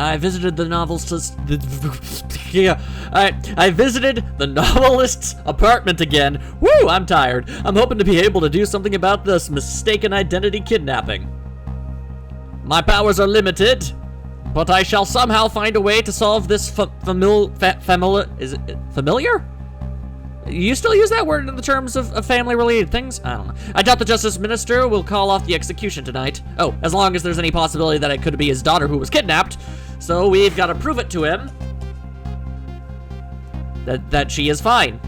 I visited the novelist's... I visited the novelist's apartment again. Woo, I'm tired. I'm hoping to be able to do something about this mistaken identity kidnapping. My powers are limited, but I shall somehow find a way to solve this familiar? You still use that word in the terms of family-related things? I don't know. I doubt the Justice Minister will call off the execution tonight. Oh, as long as there's any possibility that it could be his daughter who was kidnapped. So we've got to prove it to him that she is fine.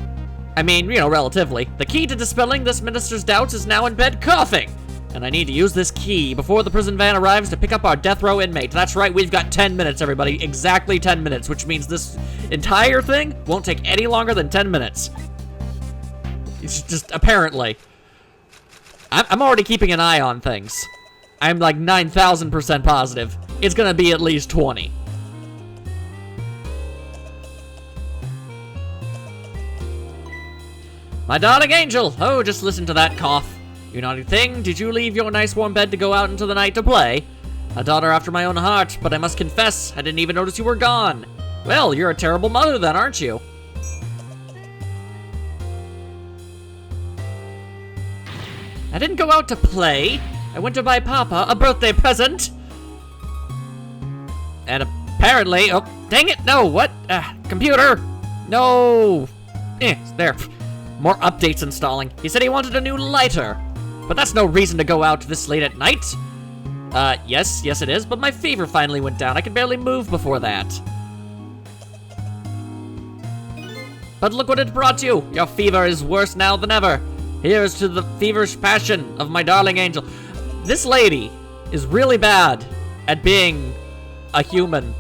I mean, you know, relatively. The key to dispelling this minister's doubts is now in bed coughing. And I need to use this key before the prison van arrives to pick up our death row inmate. That's right, we've got 10 minutes, everybody. Exactly 10 minutes, which means this entire thing won't take any longer than 10 minutes. It's just, apparently. I'm already keeping an eye on things. I'm like 9,000% positive. It's gonna be at least 20. My darling angel! Oh, just listen to that cough. You naughty thing, did you leave your nice warm bed to go out into the night to play? A daughter after my own heart, but I must confess, I didn't even notice you were gone. Well, you're a terrible mother then, aren't you? I didn't go out to play. I went to buy Papa a birthday present. And apparently, oh, dang it, no, what? Computer, no. There, more updates installing. He said he wanted a new lighter. But that's no reason to go out this late at night. Yes it is, but my fever finally went down. I could barely move before that. But look what it brought you. Your fever is worse now than ever. Here's to the feverish passion of my darling angel. This lady is really bad at being a human.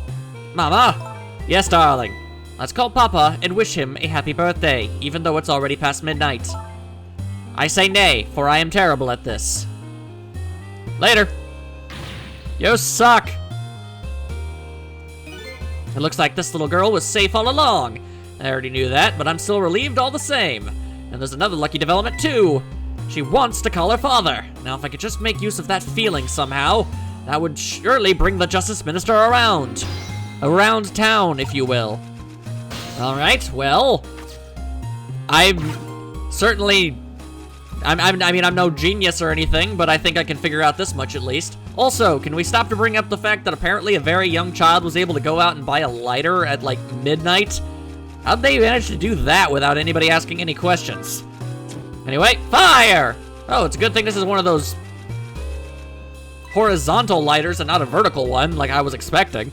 Mama? Yes, darling. Let's call Papa and wish him a happy birthday, even though it's already past midnight. I say nay, for I am terrible at this. Later. You suck. It looks like this little girl was safe all along. I already knew that, but I'm still relieved all the same. And there's another lucky development too. She wants to call her father. Now if I could just make use of that feeling somehow, that would surely bring the Justice Minister around. Around town, if you will. Alright, well, I'm no genius or anything, but I think I can figure out this much at least. Also, can we stop to bring up the fact that apparently a very young child was able to go out and buy a lighter at like midnight? How'd they manage to do that without anybody asking any questions? Anyway, fire! Oh, it's a good thing this is one of those horizontal lighters and not a vertical one like I was expecting.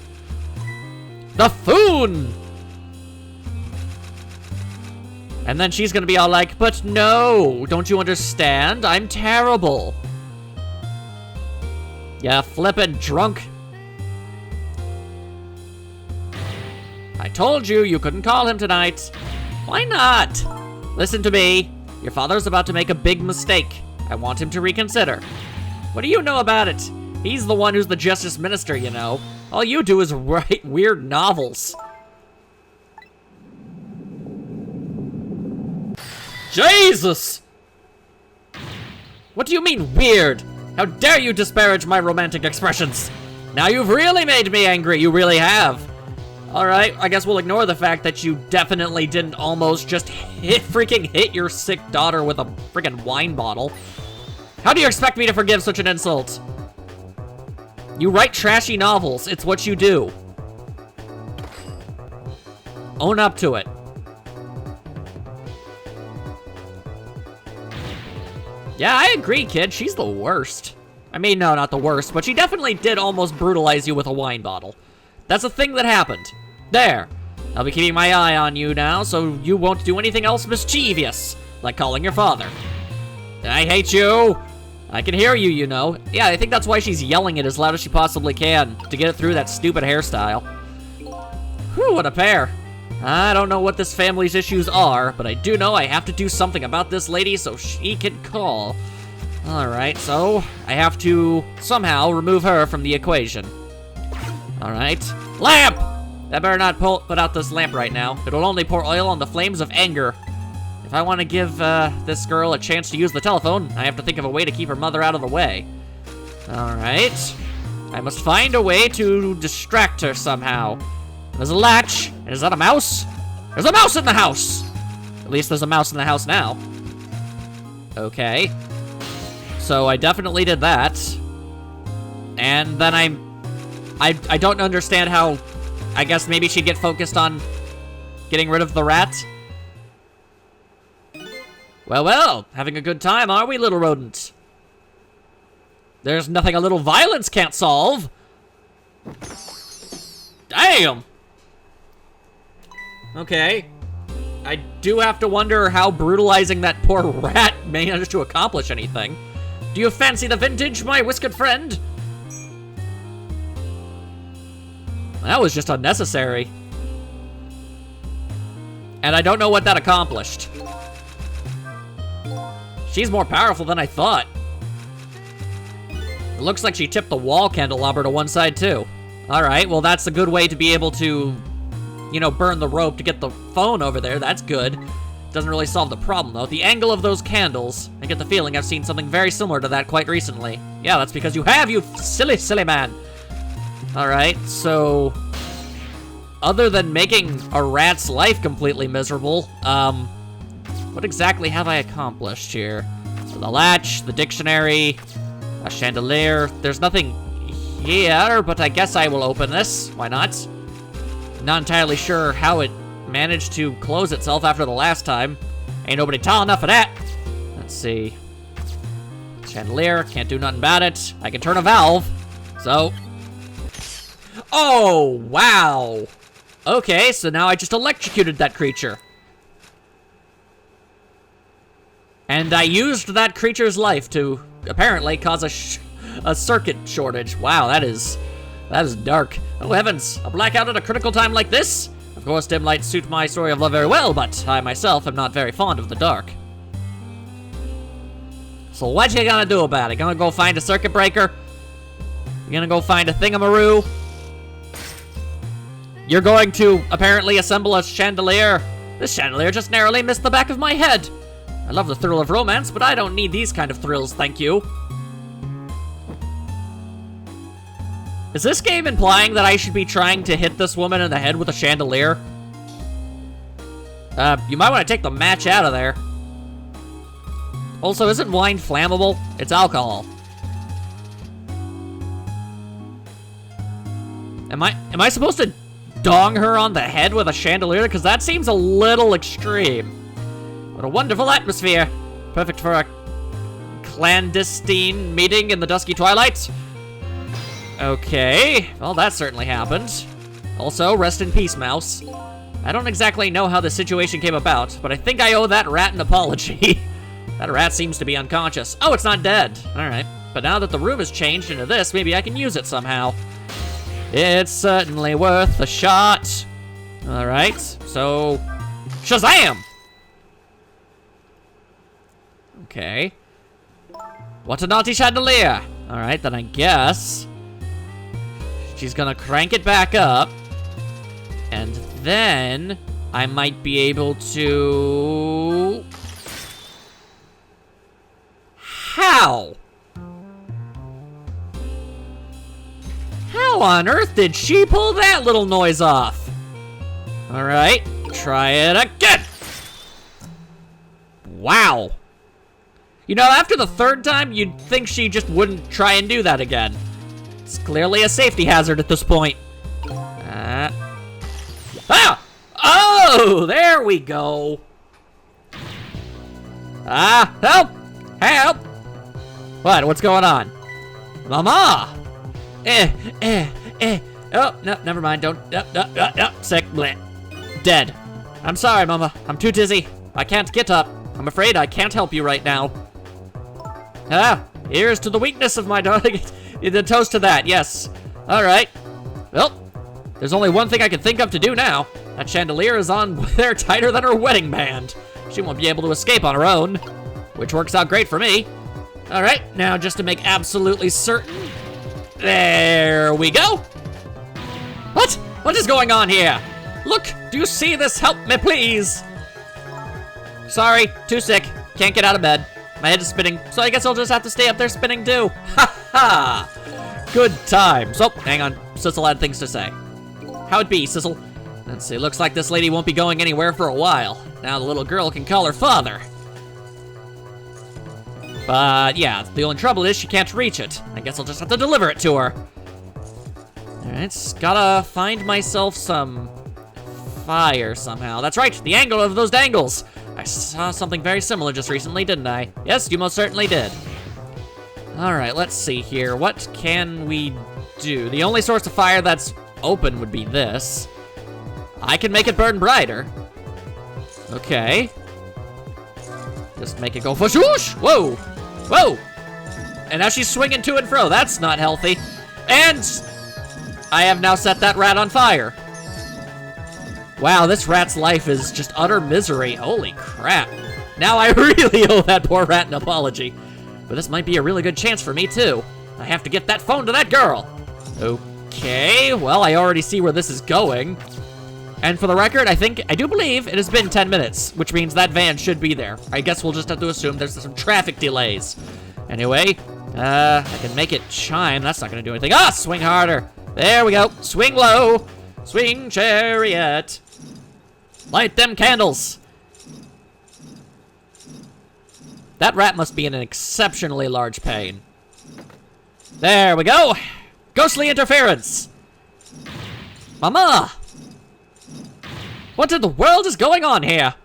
The Foon! And then she's gonna be all like, but no, don't you understand? I'm terrible. Yeah, flippin' drunk. I told you you couldn't call him tonight. Why not? Listen to me. Your father's about to make a big mistake. I want him to reconsider. What do you know about it? He's the one who's the Justice Minister, you know. All you do is write weird novels. Jesus! What do you mean, weird? How dare you disparage my romantic expressions? Now you've really made me angry, you really have. Alright, I guess we'll ignore the fact that you definitely didn't almost just freaking hit your sick daughter with a freaking wine bottle. How do you expect me to forgive such an insult? You write trashy novels, it's what you do. Own up to it. Yeah, I agree, kid. She's the worst. I mean, no, not the worst, but she definitely did almost brutalize you with a wine bottle. That's a thing that happened. There. I'll be keeping my eye on you now, so you won't do anything else mischievous, like calling your father. I hate you. I can hear you, you know. Yeah, I think that's why she's yelling it as loud as she possibly can, to get it through that stupid hairstyle. Whew, what a pair. I don't know what this family's issues are, but I do know I have to do something about this lady so she can call. Alright, so I have to somehow remove her from the equation. Alright. Lamp! I better not put out this lamp right now. It'll only pour oil on the flames of anger. If I want to give this girl a chance to use the telephone, I have to think of a way to keep her mother out of the way. Alright. I must find a way to distract her somehow. There's a latch. Is that a mouse? There's a mouse in the house! At least there's a mouse in the house now. Okay. So I definitely did that. And then I don't understand how... I guess maybe she'd get focused on getting rid of the rat. Well, well, having a good time, are we, little rodent? There's nothing a little violence can't solve. Damn! Okay. I do have to wonder how brutalizing that poor rat managed to accomplish anything. Do you fancy the vintage, my whiskered friend? That was just unnecessary. And I don't know what that accomplished. She's more powerful than I thought. It looks like she tipped the wall candelabra to one side, too. Alright, well, that's a good way to be able to, you know, burn the rope to get the phone over there. That's good. Doesn't really solve the problem, though. The angle of those candles, I get the feeling I've seen something very similar to that quite recently. Yeah, that's because you have, you silly, silly man. Alright, so... other than making a rat's life completely miserable, what exactly have I accomplished here? So the latch, the dictionary, a chandelier. There's nothing here, but I guess I will open this. Why not? Not entirely sure how it managed to close itself after the last time. Ain't nobody tall enough for that. Let's see. Chandelier, can't do nothing about it. I can turn a valve, so... oh, wow! Okay, so now I just electrocuted that creature. And I used that creature's life to, apparently, cause a circuit shortage. Wow, that is dark. Oh heavens, a blackout at a critical time like this? Of course, dim lights suit my story of love very well, but I myself am not very fond of the dark. So what you gonna do about it? Gonna go find a circuit breaker? You gonna go find a thingamaroo? You're going to, apparently, assemble a chandelier. This chandelier just narrowly missed the back of my head. I love the thrill of romance, but I don't need these kind of thrills, thank you. Is this game implying that I should be trying to hit this woman in the head with a chandelier? You might want to take the match out of there. Also, isn't wine flammable? It's alcohol. Am I supposed to dong her on the head with a chandelier? Because that seems a little extreme. What a wonderful atmosphere. Perfect for a clandestine meeting in the dusky twilight. Okay, well that certainly happened. Also, rest in peace, mouse. I don't exactly know how the situation came about, but I think I owe that rat an apology. That rat seems to be unconscious. Oh, it's not dead. Alright, but now that the room has changed into this, maybe I can use it somehow. It's certainly worth a shot. Alright, so... Shazam! Okay. What a naughty chandelier! Alright, then I guess... she's gonna crank it back up. And then... I might be able to... How? How on earth did she pull that little noise off? Alright, try it again! Wow. You know, after the third time, you'd think she just wouldn't try and do that again. It's clearly a safety hazard at this point. Ah! Oh, there we go. Ah, help! Help! What? What's going on? Mama! Oh, no, never mind. Don't. Sick. Bleh. Dead. I'm sorry, Mama. I'm too dizzy. I can't get up. I'm afraid I can't help you right now. Ah, here's to the weakness of my darling. The toast to that, yes. Alright. Well, there's only one thing I can think of to do now. That chandelier is on there tighter than her wedding band. She won't be able to escape on her own, which works out great for me. Alright, now just to make absolutely certain. There we go. What? What is going on here? Look, do you see this? Help me, please. Sorry, too sick. Can't get out of bed. My head is spinning, so I guess I'll just have to stay up there spinning too. Ha ha! Good times. Oh, hang on. Sissel had things to say. How'd be, Sissel? Let's see, looks like this lady won't be going anywhere for a while. Now the little girl can call her father. But yeah, the only trouble is she can't reach it. I guess I'll just have to deliver it to her. Alright, gotta find myself some fire somehow. That's right, the angle of those dangles. I saw something very similar just recently, didn't I? Yes, you most certainly did. Alright, let's see here. What can we do? The only source of fire that's open would be this. I can make it burn brighter. Okay. Just make it go whoosh! Whoa! Whoa! And now she's swinging to and fro. That's not healthy. And I have now set that rat on fire. Wow, this rat's life is just utter misery. Holy crap. Now I really owe that poor rat an apology. But this might be a really good chance for me, too. I have to get that phone to that girl. Okay, well, I already see where this is going. And for the record, I do believe it has been 10 minutes, which means that van should be there. I guess we'll just have to assume there's some traffic delays. Anyway, I can make it chime. That's not gonna do anything. Ah, swing harder. There we go. Swing low. Swing chariot. Light them candles. That rat must be in an exceptionally large pain. There we go. Ghostly interference. Mama! What in the world is going on here?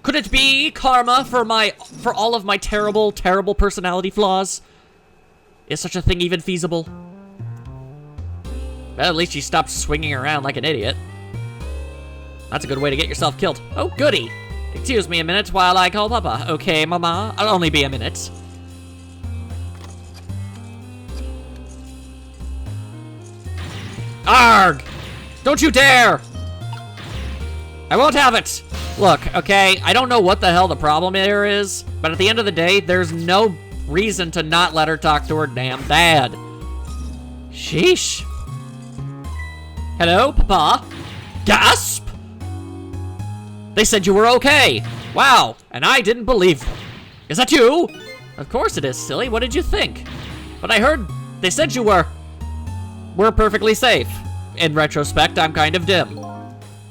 Could it be karma for all of my terrible, terrible personality flaws? Is such a thing even feasible? Well, at least she stopped swinging around like an idiot. That's a good way to get yourself killed. Oh, goody. Excuse me a minute while I call Papa. Okay, Mama, I'll only be a minute. Arg! Don't you dare! I won't have it! Look, okay, I don't know what the hell the problem here is, but at the end of the day, there's no reason to not let her talk to her damn dad. Sheesh. Hello, Papa? Gasp! They said you were okay. Wow, and I didn't believe them. Is that you? Of course it is, silly. What did you think? But I heard they said you were perfectly safe. In retrospect, I'm kind of dim.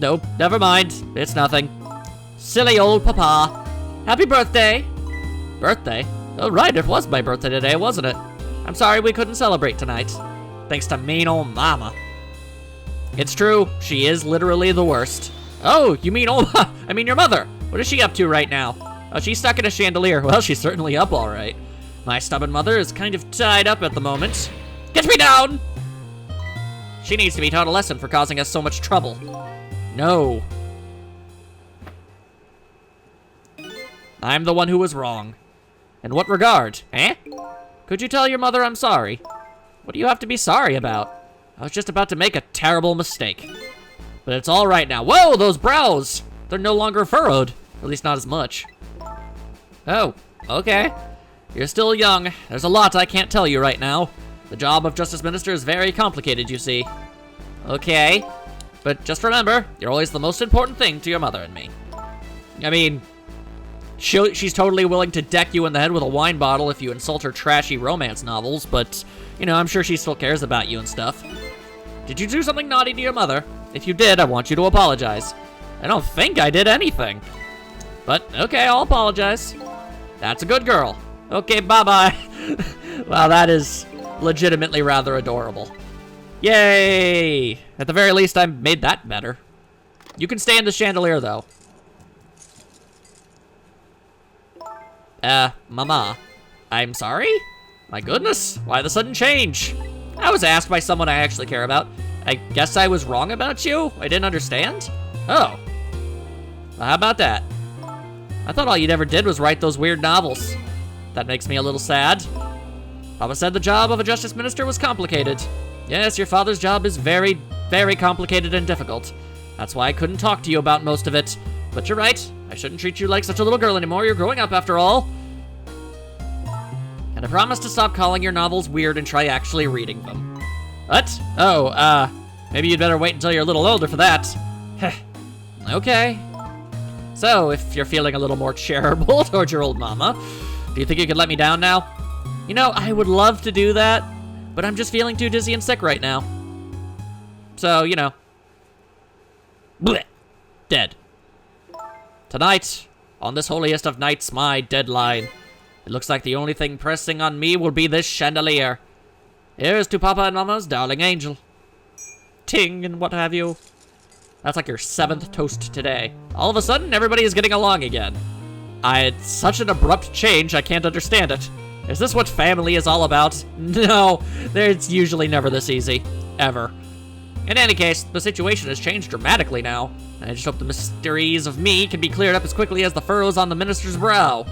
Nope, never mind. It's nothing. Silly old Papa. Happy birthday. Birthday? Oh, right, it was my birthday today, wasn't it? I'm sorry we couldn't celebrate tonight. Thanks to mean old Mama. It's true, she is literally the worst. Oh, you mean I mean your mother. What is she up to right now? Oh, she's stuck in a chandelier. Well, she's certainly up all right. My stubborn mother is kind of tied up at the moment. Get me down! She needs to be taught a lesson for causing us so much trouble. No. I'm the one who was wrong. In what regard, eh? Could you tell your mother I'm sorry? What do you have to be sorry about? I was just about to make a terrible mistake. But it's all right now. Whoa, those brows! They're no longer furrowed. At least not as much. Oh, okay. You're still young. There's a lot I can't tell you right now. The job of Justice Minister is very complicated, you see. Okay. But just remember, you're always the most important thing to your mother and me. I mean, she's totally willing to deck you in the head with a wine bottle if you insult her trashy romance novels, but, you know, I'm sure she still cares about you and stuff. Did you do something naughty to your mother? If you did, I want you to apologize. I don't think I did anything. But, okay, I'll apologize. That's a good girl. Okay, bye-bye. Wow, that is legitimately rather adorable. Yay! At the very least, I made that better. You can stay in the chandelier, though. Mama. I'm sorry? My goodness, why the sudden change? I was asked by someone I actually care about. I guess I was wrong about you? I didn't understand? Oh. Well, how about that? I thought all you'd ever did was write those weird novels. That makes me a little sad. Papa said the job of a justice minister was complicated. Yes, your father's job is very, very complicated and difficult. That's why I couldn't talk to you about most of it. But you're right. I shouldn't treat you like such a little girl anymore. You're growing up after all. And I promise to stop calling your novels weird and try actually reading them. What? Oh, maybe you'd better wait until you're a little older for that. Okay. So, if you're feeling a little more charitable towards your old mama, do you think you could let me down now? You know, I would love to do that, but I'm just feeling too dizzy and sick right now. So, you know. Blech. Dead. Tonight, on this holiest of nights, my deadline. It looks like the only thing pressing on me will be this chandelier. Here's to Papa and Mama's darling angel. Ting and what have you. That's like your 7th toast today. All of a sudden, everybody is getting along again. It's such an abrupt change, I can't understand it. Is this what family is all about? No, it's usually never this easy. Ever. In any case, the situation has changed dramatically now. I just hope the mysteries of me can be cleared up as quickly as the furrows on the minister's brow.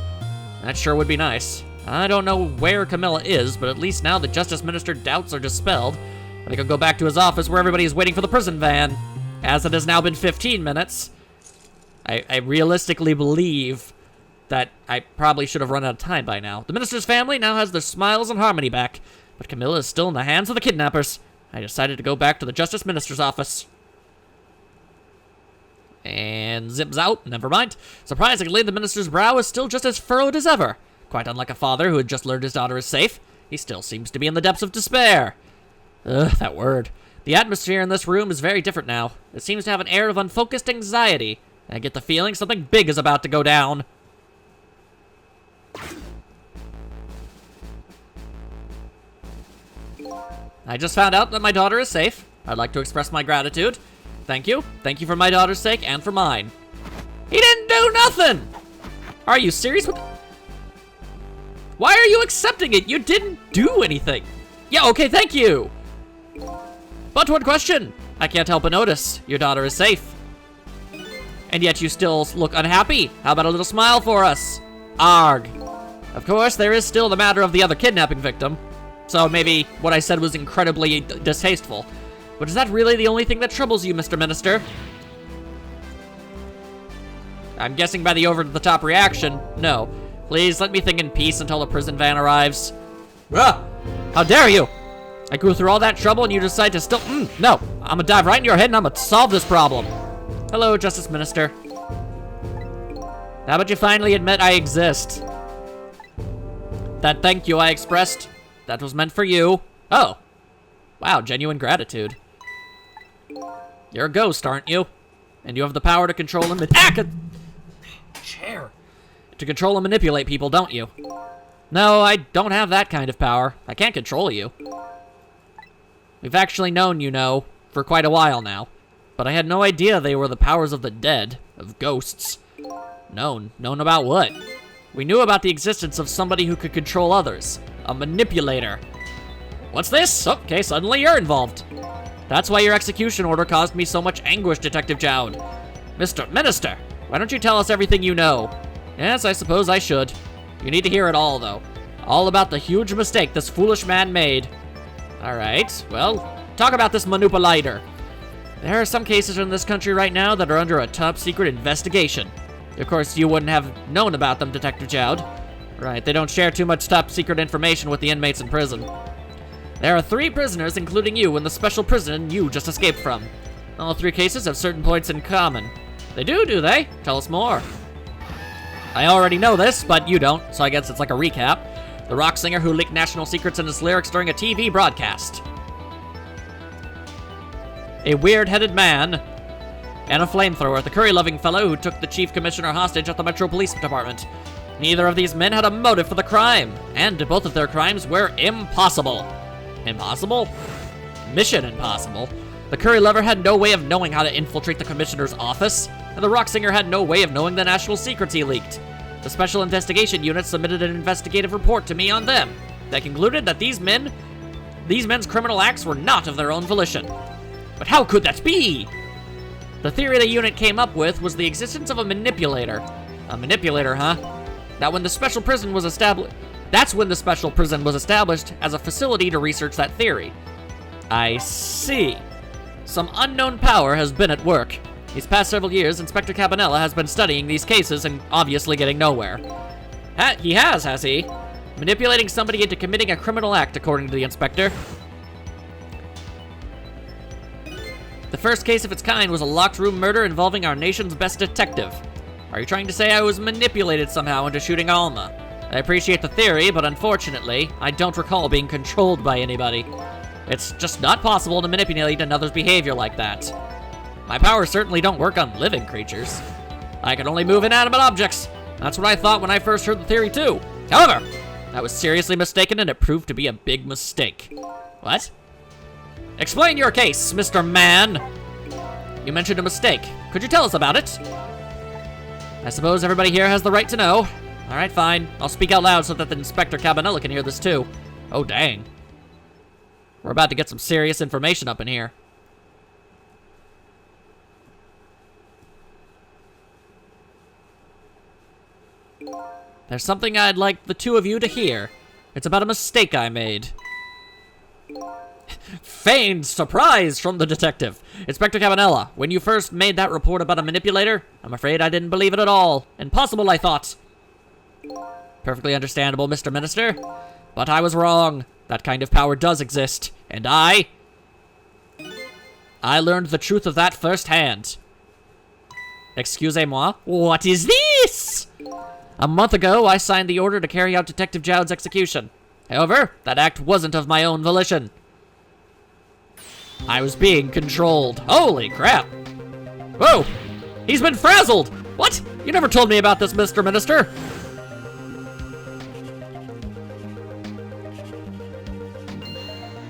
That sure would be nice. I don't know where Camilla is, but at least now the Justice Minister doubts are dispelled. I think I'll go back to his office where everybody is waiting for the prison van. As it has now been 15 minutes, I realistically believe that I probably should have run out of time by now. The minister's family now has their smiles and harmony back, but Camilla is still in the hands of the kidnappers. I decided to go back to the Justice Minister's office. And zips out, never mind. Surprisingly, the minister's brow is still just as furrowed as ever. Quite unlike a father who had just learned his daughter is safe, he still seems to be in the depths of despair. Ugh, that word. The atmosphere in this room is very different now. It seems to have an air of unfocused anxiety. I get the feeling something big is about to go down. I just found out that my daughter is safe. I'd like to express my gratitude. Thank you. Thank you for my daughter's sake and for mine. He didn't do nothing! Are you serious with... Why are you accepting it? You didn't do anything. Yeah, okay, thank you. But one question. I can't help but notice. Your daughter is safe. And yet you still look unhappy. How about a little smile for us? Arg. Of course, there is still the matter of the other kidnapping victim. So maybe what I said was incredibly distasteful. But is that really the only thing that troubles you, Mr. Minister? I'm guessing by the over-the-top reaction, no. Please let me think in peace until the prison van arrives. Ah! How dare you! I grew through all that trouble and you decide to still... no! I'm gonna dive right in your head and I'm gonna solve this problem. Hello, Justice Minister. How about you finally admit I exist? That thank you I expressed, that was meant for you. Oh. Wow, genuine gratitude. You're a ghost, aren't you? And you have the power to control and... Chair. To control and manipulate people, don't you? No, I don't have that kind of power. I can't control you. We've actually known, you know, for quite a while now. But I had no idea they were the powers of the dead, of ghosts. Known about what? We knew about the existence of somebody who could control others. A manipulator. What's this? Okay, suddenly you're involved. That's why your execution order caused me so much anguish, Detective Jowd. Mr. Minister, why don't you tell us everything you know? Yes, I suppose I should. You need to hear it all, though. All about the huge mistake this foolish man made. Alright, well, talk about this manipulator. There are some cases in this country right now that are under a top-secret investigation. Of course, you wouldn't have known about them, Detective Jowd. Right, they don't share too much top-secret information with the inmates in prison. There are 3 prisoners, including you, in the special prison you just escaped from. All 3 cases have certain points in common. They do they? Tell us more. I already know this, but you don't, so I guess it's like a recap. The rock singer who leaked national secrets in his lyrics during a TV broadcast. A weird-headed man. And a flamethrower, the curry-loving fellow who took the chief commissioner hostage at the Metro Police Department. Neither of these men had a motive for the crime, and both of their crimes were impossible. Impossible? Mission impossible. The curry lover had no way of knowing how to infiltrate the commissioner's office, and the rock singer had no way of knowing the national secrets he leaked. The Special Investigation Unit submitted an investigative report to me on them. They concluded that these men's criminal acts were not of their own volition. But how could that be? The theory the unit came up with was the existence of a manipulator. A manipulator, huh? That's when the special prison was established as a facility to research that theory. I see. Some unknown power has been at work. These past several years, Inspector Cabanella has been studying these cases and obviously getting nowhere. He has he? Manipulating somebody into committing a criminal act, according to the inspector. The first case of its kind was a locked room murder involving our nation's best detective. Are you trying to say I was manipulated somehow into shooting Alma? I appreciate the theory, but unfortunately, I don't recall being controlled by anybody. It's just not possible to manipulate another's behavior like that. My powers certainly don't work on living creatures. I can only move inanimate objects. That's what I thought when I first heard the theory too. However, I was seriously mistaken and it proved to be a big mistake. What? Explain your case, Mr. Man. You mentioned a mistake. Could you tell us about it? I suppose everybody here has the right to know. All right, fine. I'll speak out loud so that the Inspector Cabanela can hear this too. Oh, dang. We're about to get some serious information up in here. There's something I'd like the two of you to hear. It's about a mistake I made. Feigned surprise from the detective. Inspector Cabanela, when you first made that report about a manipulator, I'm afraid I didn't believe it at all. Impossible, I thought. Perfectly understandable, Mr. Minister. But I was wrong. That kind of power does exist. And I learned the truth of that firsthand. Excusez-moi? What is this? A month ago, I signed the order to carry out Detective Jowd's execution. However, that act wasn't of my own volition. I was being controlled. Holy crap. Whoa! He's been frazzled! What? You never told me about this, Mr. Minister.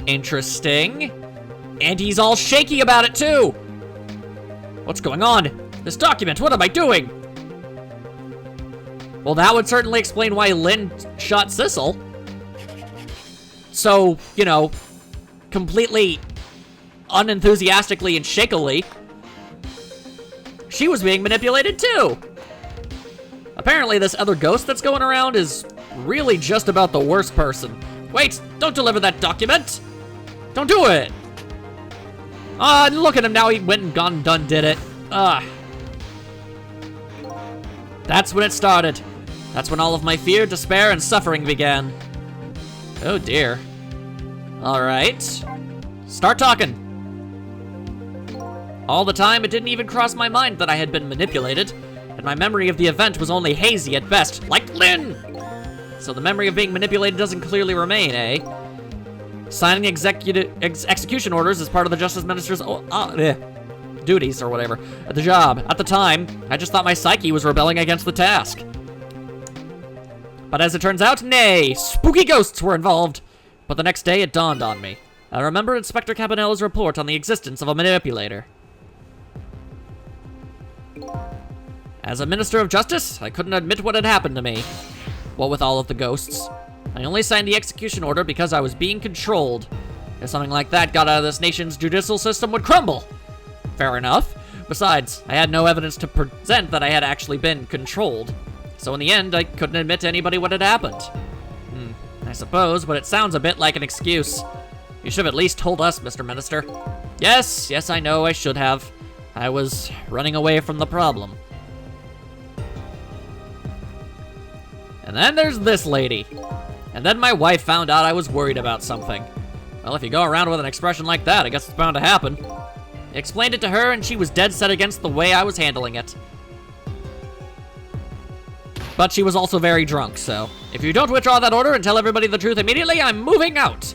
Interesting. And he's all shaky about it, too! What's going on? This document, what am I doing? Well, that would certainly explain why Lynn shot Sissel. So, you know, completely unenthusiastically and shakily, she was being manipulated too. Apparently this other ghost that's going around is really just about the worst person. Wait, don't deliver that document. Don't do it. Look at him now, he went and gone and done did it. That's when it started. That's when all of my fear, despair, and suffering began. Oh dear. All right. Start talking. All the time, it didn't even cross my mind that I had been manipulated, and my memory of the event was only hazy at best, like Lynn! So the memory of being manipulated doesn't clearly remain, eh? Signing execution orders is part of the Justice Minister's duties, or whatever, at the job. At the time, I just thought my psyche was rebelling against the task. But as it turns out, nay, spooky ghosts were involved. But the next day, it dawned on me. I remember Inspector Cabanela's report on the existence of a manipulator. As a Minister of Justice, I couldn't admit what had happened to me. What with all of the ghosts. I only signed the execution order because I was being controlled. If something like that got out of this nation's judicial system would crumble. Fair enough. Besides, I had no evidence to present that I had actually been controlled. So in the end, I couldn't admit to anybody what had happened. I suppose, but it sounds a bit like an excuse. You should have at least told us, Mr. Minister. Yes, I know I should have. I was running away from the problem. And then there's this lady. And then my wife found out I was worried about something. Well, if you go around with an expression like that, I guess it's bound to happen. I explained it to her, and she was dead set against the way I was handling it. But she was also very drunk, so if you don't withdraw that order and tell everybody the truth immediately, I'm moving out.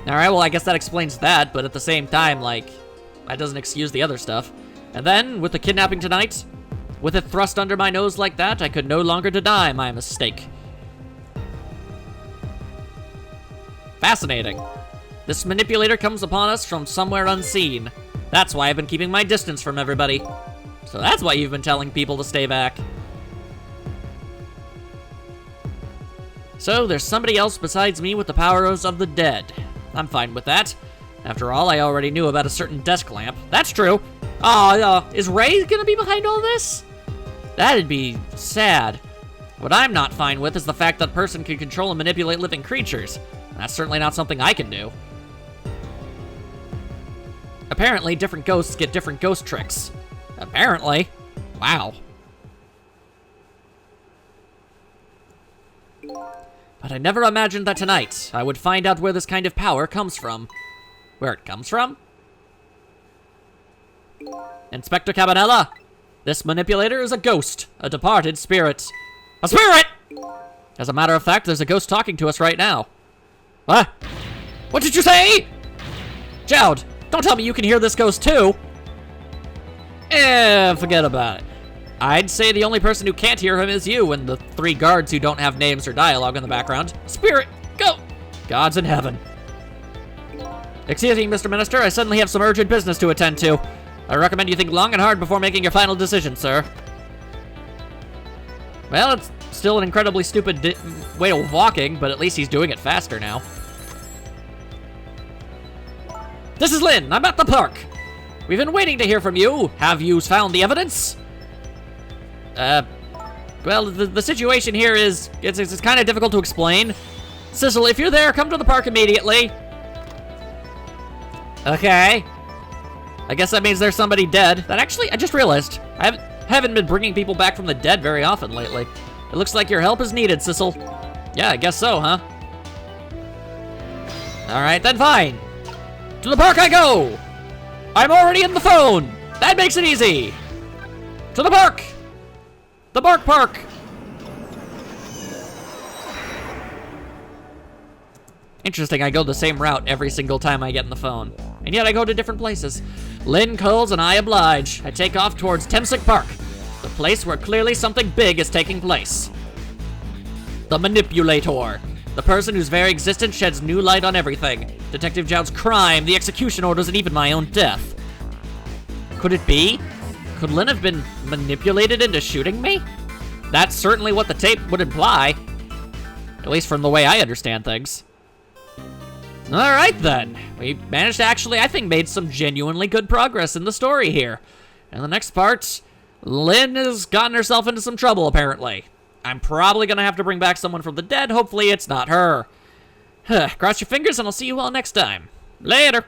Alright, well, I guess that explains that, but at the same time, like, that doesn't excuse the other stuff. And then, with the kidnapping tonight, with it thrust under my nose like that, I could no longer deny my mistake. Fascinating. This manipulator comes upon us from somewhere unseen. That's why I've been keeping my distance from everybody. So that's why you've been telling people to stay back. So there's somebody else besides me with the powers of the dead. I'm fine with that. After all, I already knew about a certain desk lamp. That's true. Is Ray gonna be behind all this? That'd be sad. What I'm not fine with is the fact that a person can control and manipulate living creatures. That's certainly not something I can do. Apparently, different ghosts get different ghost tricks. Apparently. Wow. But I never imagined that tonight I would find out where this kind of power comes from. Where it comes from? Inspector Cabanela, this manipulator is a ghost, a departed spirit. A spirit! As a matter of fact, there's a ghost talking to us right now. What? What did you say? Jowd, don't tell me you can hear this ghost too. Forget about it. I'd say the only person who can't hear him is you and the 3 guards who don't have names or dialogue in the background. Spirit, go! Gods in heaven. Excuse me, Mr. Minister, I suddenly have some urgent business to attend to. I recommend you think long and hard before making your final decision, sir. Well, it's still an incredibly stupid way of walking, but at least he's doing it faster now. This is Lynn, I'm at the park. We've been waiting to hear from you. Have you found the evidence? Well, the situation here is, it's kind of difficult to explain. Sissel, if you're there, come to the park immediately. Okay. I guess that means there's somebody dead. That actually, I just realized, I haven't been bringing people back from the dead very often lately. It looks like your help is needed, Sissel. Yeah, I guess so, huh? Alright, then fine. To the park I go! I'm already in the phone! That makes it easy! To the park! The Bark Park! Interesting, I go the same route every single time I get in the phone. And yet I go to different places. Lynn calls and I oblige. I take off towards Temsic Park, the place where clearly something big is taking place. The manipulator. The person whose very existence sheds new light on everything. Detective Jowd's crime, the execution orders, and even my own death. Could it be? Could Lynn have been manipulated into shooting me? That's certainly what the tape would imply. At least from the way I understand things. Alright then. We managed to actually, I think, made some genuinely good progress in the story here. In the next part, Lynn has gotten herself into some trouble, apparently. I'm probably gonna have to bring back someone from the dead. Hopefully it's not her. Cross your fingers and I'll see you all next time. Later.